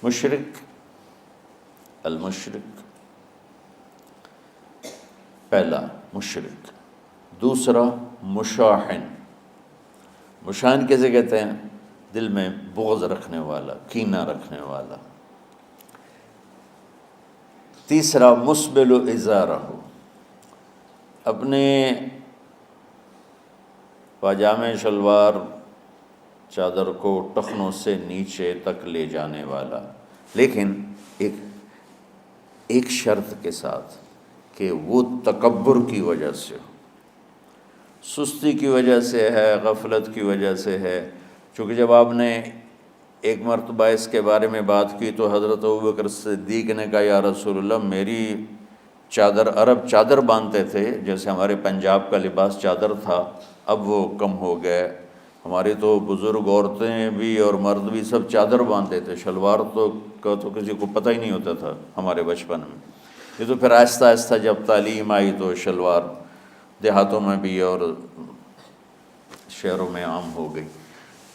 مشرک، المشرک پہلا مشرک، دوسرا مشاحن، مشاحن کیسے کہتے ہیں؟ دل میں بغض رکھنے والا، کینہ رکھنے والا۔ تیسرا مسبل ازارہ، اپنے پاجامے شلوار چادر کو ٹخنوں سے نیچے تک لے جانے والا، لیکن ایک شرط کے ساتھ کہ وہ تکبر کی وجہ سے ہو، سستی کی وجہ سے ہے، غفلت کی وجہ سے ہے۔ چونکہ جب آپ نے ایک مرتبہ اس کے بارے میں بات کی تو حضرت ابوبکر صدیق نے کہا یا رسول اللہ، میری چادر، عرب چادر باندھتے تھے جیسے ہمارے پنجاب کا لباس چادر تھا، اب وہ کم ہو گئے، ہماری تو بزرگ عورتیں بھی اور مرد بھی سب چادر باندھتے تھے، شلوار کا تو کسی کو پتہ ہی نہیں ہوتا تھا ہمارے بچپن میں۔ یہ تو پھر آہستہ آہستہ جب تعلیم آئی تو شلوار دیہاتوں میں بھی اور شہروں میں عام ہو گئی۔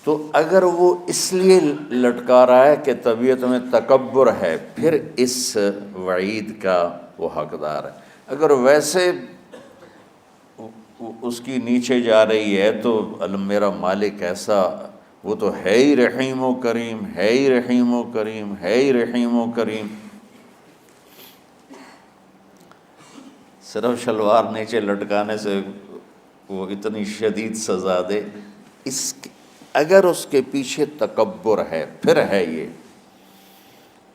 تو اگر وہ اس لیے لٹکا رہا ہے کہ طبیعت میں تکبر ہے، پھر اس وعید کا وہ حقدار ہے۔ اگر ویسے اس کی نیچے جا رہی ہے تو میرا مالک ایسا، وہ تو ہے ہی رحیم و کریم، ہے ہی رحیم و کریم، ہے ہی رحیم و کریم، صرف شلوار نیچے لٹکانے سے وہ اتنی شدید سزا دے۔ اگر اس کے پیچھے تکبر ہے، پھر ہے یہ،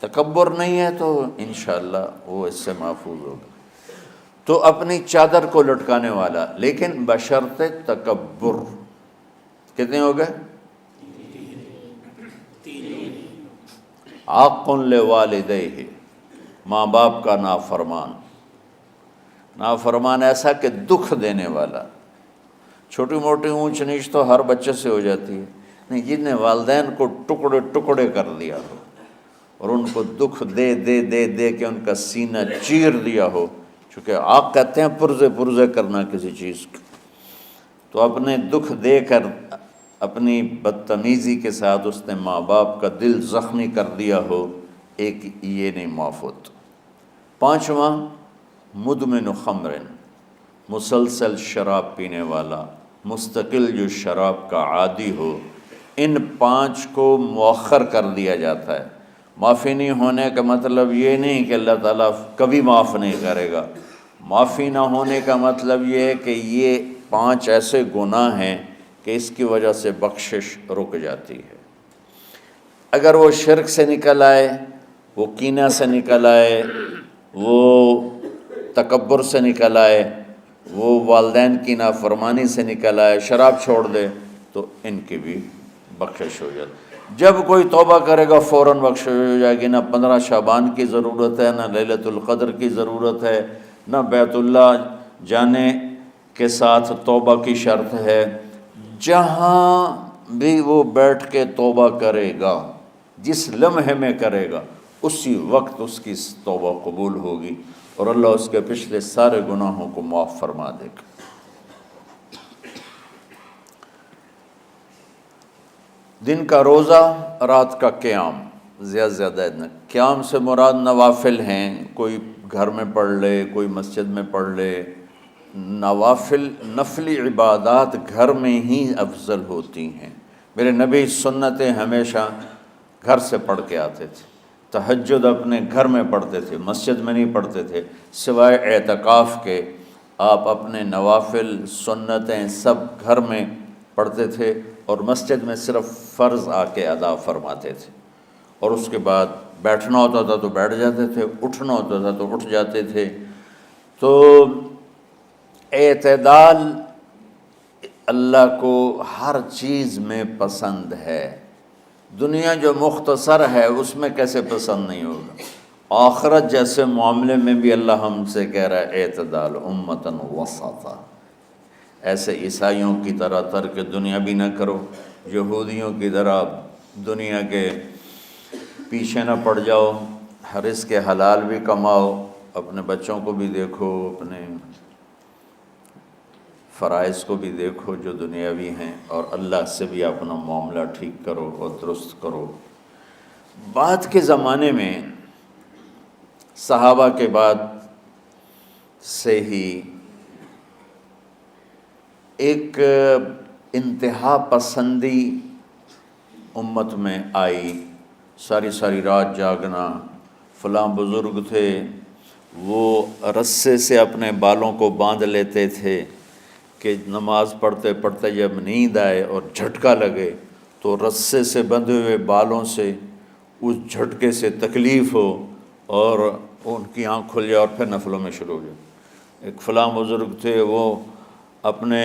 تکبر نہیں ہے تو انشاءاللہ وہ اس سے محفوظ ہوگا۔ تو اپنی چادر کو لٹکانے والا، لیکن بشرط تکبر۔ کتنے ہو گئے؟ عاق لوالدیہ، ماں باپ کا نافرمان، نافرمان ایسا کہ دکھ دینے والا۔ چھوٹی موٹی اونچ نیچ تو ہر بچے سے ہو جاتی ہے، نہیں، جن نے والدین کو ٹکڑے ٹکڑے کر دیا ہو اور ان کو دکھ دے دے دے دے کے ان کا سینہ چیر دیا ہو، چونکہ عاق کہتے ہیں پرزے پرزے کرنا کسی چیز کو، تو اپنے دکھ دے کر، اپنی بدتمیزی کے ساتھ اس نے ماں باپ کا دل زخمی کر دیا ہو، ایک یہ نہیں معاف ہوتا۔ پانچواں مدمن خمر، مسلسل شراب پینے والا، مستقل جو شراب کا عادی ہو، ان پانچ کو مؤخر کر دیا جاتا ہے۔ معافی نہیں ہونے کا مطلب یہ نہیں کہ اللہ تعالیٰ کبھی معاف نہیں کرے گا، معافی نہ ہونے کا مطلب یہ ہے کہ یہ پانچ ایسے گناہ ہیں کہ اس کی وجہ سے بخشش رک جاتی ہے۔ اگر وہ شرک سے نکل آئے، وہ کینہ سے نکل آئے، وہ تکبر سے نکل آئے، وہ والدین کی نافرمانی سے نکل آئے، شراب چھوڑ دے، تو ان کی بھی بخشش ہو جاتی۔ جب کوئی توبہ کرے گا فوراً بخشش ہو جائے گی۔ نہ 15 شعبان کی ضرورت ہے، نہ لیلۃ القدر کی ضرورت ہے، نہ بیت اللہ جانے کے ساتھ توبہ کی شرط ہے۔ جہاں بھی وہ بیٹھ کے توبہ کرے گا، جس لمحے میں کرے گا، اسی وقت اس کی توبہ قبول ہوگی اور اللہ اس کے پچھلے سارے گناہوں کو معاف فرما دے گا۔ دن کا روزہ، رات کا قیام، زیادہ سے زیادہ قیام سے مراد نوافل ہیں، کوئی گھر میں پڑھ لے، کوئی مسجد میں پڑھ لے۔ نوافل، نفلی عبادات گھر میں ہی افضل ہوتی ہیں۔ میرے نبی سنتیں ہمیشہ گھر سے پڑھ کے آتے تھے، تہجد اپنے گھر میں پڑھتے تھے، مسجد میں نہیں پڑھتے تھے، سوائے اعتکاف کے آپ اپنے نوافل سنتیں سب گھر میں پڑھتے تھے، اور مسجد میں صرف فرض آ کے ادا فرماتے تھے، اور اس کے بعد بیٹھنا ہوتا تھا تو بیٹھ جاتے تھے، اٹھنا ہوتا تھا تو اٹھ جاتے تھے۔ تو اعتدال اللہ کو ہر چیز میں پسند ہے۔ دنیا جو مختصر ہے اس میں کیسے پسند نہیں ہوگا؟ آخرت جیسے معاملے میں بھی اللہ ہم سے کہہ رہا ہے اعتدال، امتاً وسطا۔ ایسے عیسائیوں کی طرح ترک دنیا بھی نہ کرو، یہودیوں کی طرح دنیا کے پیچھے نہ پڑ جاؤ، رزق حلال بھی کماؤ، اپنے بچوں کو بھی دیکھو، اپنے فرائض کو بھی دیکھو جو دنیاوی ہیں، اور اللہ سے بھی اپنا معاملہ ٹھیک کرو اور درست کرو۔ بعد کے زمانے میں صحابہ کے بعد سے ہی ایک انتہا پسندی امت میں آئی، ساری ساری رات جاگنا۔ فلاں بزرگ تھے، وہ رسے سے اپنے بالوں کو باندھ لیتے تھے کہ نماز پڑھتے پڑھتے جب نیند آئے اور جھٹکا لگے تو رسے سے بندھے ہوئے بالوں سے اس جھٹکے سے تکلیف ہو اور ان کی آنکھ کھل جائے اور پھر نفلوں میں شروع ہو جائے۔ ایک فلاں بزرگ تھے، وہ اپنے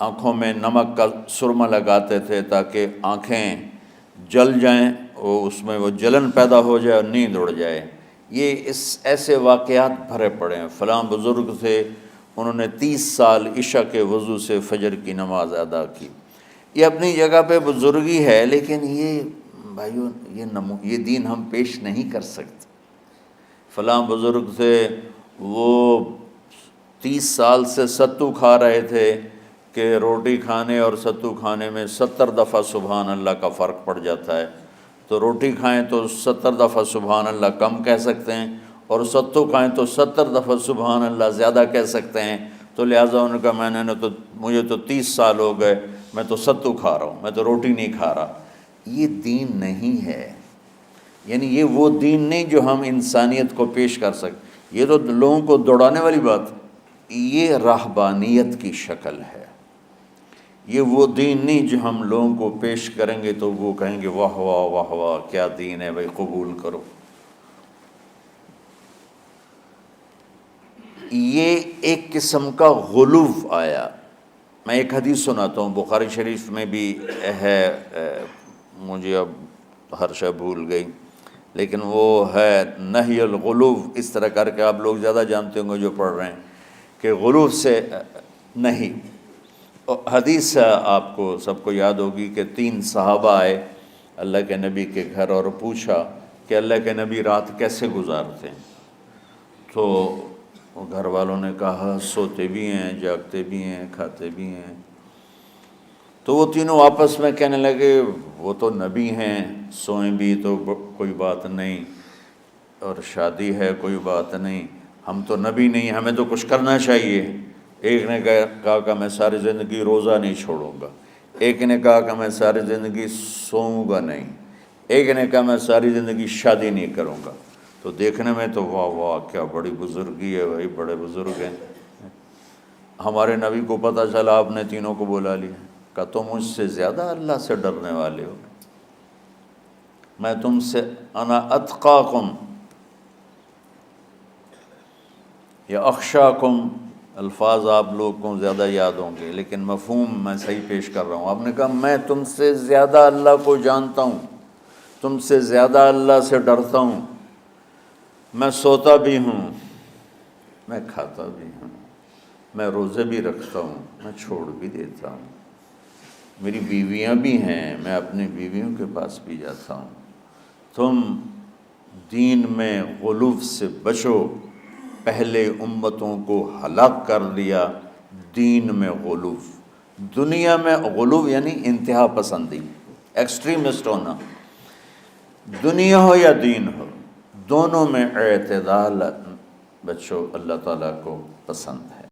آنکھوں میں نمک کا سرما لگاتے تھے تاکہ آنکھیں جل جائیں، اس میں وہ جلن پیدا ہو جائے اور نیند اڑ جائے۔ یہ ایسے واقعات بھرے پڑے ہیں۔ فلاں بزرگ تھے، انہوں نے 30 سال عشاء کے وضو سے فجر کی نماز ادا کی۔ یہ اپنی جگہ پہ بزرگی ہے، لیکن یہ بھائیو یہ دین ہم پیش نہیں کر سکتے۔ فلاں بزرگ تھے، وہ 30 سال سے ستو کھا رہے تھے کہ روٹی کھانے اور ستو کھانے میں 70 دفعہ سبحان اللہ کا فرق پڑ جاتا ہے، تو روٹی کھائیں تو 70 دفعہ سبحان اللہ کم کہہ سکتے ہیں، اور ستو کھائیں تو 70 دفعہ سبحان اللہ زیادہ کہہ سکتے ہیں۔ تو لہٰذا ان کا مجھے تو 30 سال ہو گئے، میں تو ستو کھا رہا ہوں، میں تو روٹی نہیں کھا رہا۔ یہ دین نہیں ہے، یعنی یہ وہ دین نہیں جو ہم انسانیت کو پیش کر سکیں۔ یہ تو لوگوں کو دوڑانے والی بات، یہ راہبانیت کی شکل ہے۔ یہ وہ دین نہیں جو ہم لوگوں کو پیش کریں گے تو وہ کہیں گے واہ واہ واہ واہ کیا دین ہے بھائی، قبول کرو۔ یہ ایک قسم کا غلو آیا۔ میں ایک حدیث سناتا ہوں، بخاری شریف میں بھی ہے، مجھے اب ہر شے بھول گئی، لیکن وہ ہے نہی الغلو، اس طرح کر کے آپ لوگ زیادہ جانتے ہوں گے جو پڑھ رہے ہیں، کہ غلو سے نہیں۔ حدیث آپ کو سب کو یاد ہوگی کہ 3 صحابہ آئے اللہ کے نبی کے گھر اور پوچھا کہ اللہ کے نبی رات کیسے گزارتے ہیں؟ تو گھر والوں نے کہا سوتے بھی ہیں، جاگتے بھی ہیں، کھاتے بھی ہیں۔ تو وہ تینوں آپس میں کہنے لگے وہ تو نبی ہیں، سوئیں بھی تو کوئی بات نہیں، اور شادی ہے کوئی بات نہیں، ہم تو نبی نہیں، ہمیں تو کچھ کرنا چاہیے۔ ایک نے کہا کہ میں ساری زندگی روزہ نہیں چھوڑوں گا، ایک نے کہا کہ میں ساری زندگی سوؤں گا نہیں، ایک نے کہا میں ساری زندگی شادی نہیں کروں گا۔ تو دیکھنے میں تو واہ واہ کیا بڑی بزرگی ہے بھائی، بڑے بزرگ ہیں۔ ہمارے نبی کو پتہ چلا، آپ نے تینوں کو بلا لیا، کہا تم مجھ سے زیادہ اللہ سے ڈرنے والے ہو، میں تم سے انا اتقاکم یا اخشاکم، الفاظ آپ لوگ کو زیادہ یاد ہوں گے لیکن مفہوم میں صحیح پیش کر رہا ہوں۔ آپ نے کہا میں تم سے زیادہ اللہ کو جانتا ہوں، تم سے زیادہ اللہ سے ڈرتا ہوں، میں سوتا بھی ہوں، میں کھاتا بھی ہوں، میں روزے بھی رکھتا ہوں، میں چھوڑ بھی دیتا ہوں، میری بیویاں بھی ہیں، میں اپنی بیویوں کے پاس بھی جاتا ہوں۔ تم دین میں غلو سے بچو، پہلے امتوں کو ہلاک کر دیا دین میں غلو۔ دنیا میں غلو یعنی انتہا پسندی، ایکسٹریمسٹ ہونا، دنیا ہو یا دین ہو، دونوں میں اعتدال بچو، اللہ تعالیٰ کو پسند ہے۔